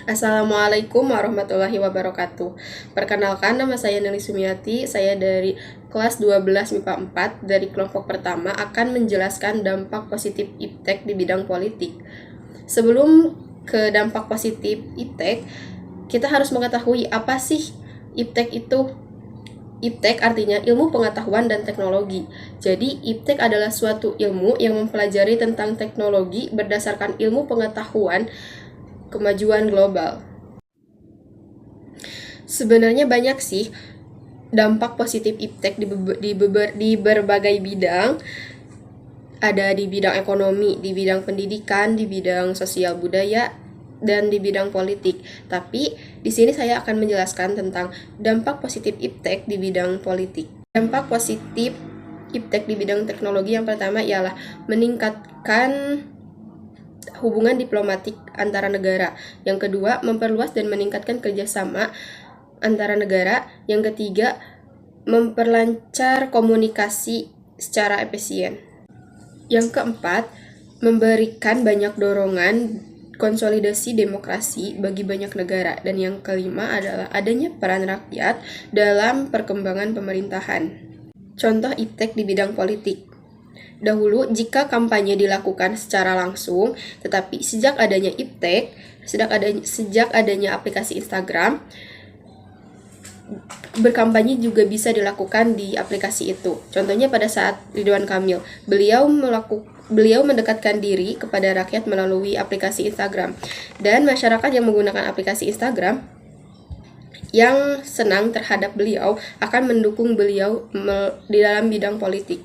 Assalamualaikum warahmatullahi wabarakatuh. Perkenalkan, nama saya Nelly Sumiati. Saya dari kelas 12 MIPA 4 dari kelompok pertama akan menjelaskan dampak positif iptek di bidang politik. Sebelum ke dampak positif iptek, kita harus mengetahui apa sih iptek itu. Iptek artinya ilmu pengetahuan dan teknologi. Jadi, iptek adalah suatu ilmu yang mempelajari tentang teknologi berdasarkan ilmu pengetahuan kemajuan global. Sebenarnya banyak sih dampak positif iptek di berbagai bidang. Ada di bidang ekonomi, di bidang pendidikan, di bidang sosial budaya, dan di bidang politik. Tapi di sini saya akan menjelaskan tentang dampak positif iptek di bidang politik. Dampak positif iptek di bidang teknologi yang pertama ialah meningkatkan hubungan diplomatik antara negara. Yang kedua, memperluas dan meningkatkan kerjasama antara negara. Yang ketiga, memperlancar komunikasi secara efisien. Yang keempat, memberikan banyak dorongan konsolidasi demokrasi bagi banyak negara. Dan yang kelima adalah adanya peran rakyat dalam perkembangan pemerintahan. Contoh iptek di bidang politik. Dahulu, jika kampanye dilakukan secara langsung, tetapi sejak adanya iptek, sejak adanya aplikasi Instagram, berkampanye juga bisa dilakukan di aplikasi itu. Contohnya pada saat Ridwan Kamil, beliau mendekatkan diri kepada rakyat melalui aplikasi Instagram. Dan masyarakat yang menggunakan aplikasi Instagram yang senang terhadap beliau akan mendukung beliau di dalam bidang politik.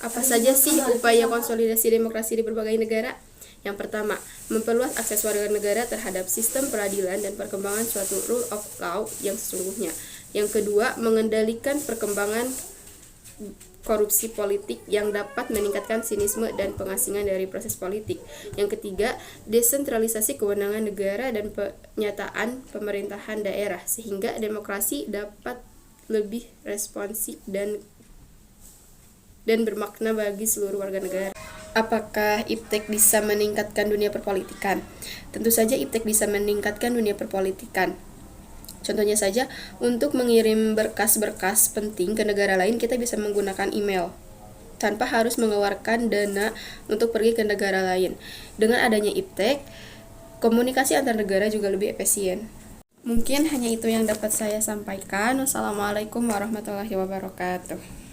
Apa saja sih upaya konsolidasi demokrasi di berbagai negara? Yang pertama, memperluas akses warga negara terhadap sistem peradilan dan perkembangan suatu rule of law yang sesungguhnya. Yang kedua, mengendalikan perkembangan korupsi politik yang dapat meningkatkan sinisme dan pengasingan dari proses politik. Yang ketiga, desentralisasi kewenangan negara dan penyataan pemerintahan daerah sehingga demokrasi dapat lebih responsif dan bermakna bagi seluruh warga negara. Apakah iptek bisa meningkatkan dunia perpolitikan? Tentu saja iptek bisa meningkatkan dunia perpolitikan. Contohnya saja, untuk mengirim berkas-berkas penting ke negara lain, kita bisa menggunakan email tanpa harus mengeluarkan dana untuk pergi ke negara lain. Dengan adanya iptek, komunikasi antar negara juga lebih efisien. Mungkin hanya itu yang dapat saya sampaikan. Wassalamualaikum warahmatullahi wabarakatuh.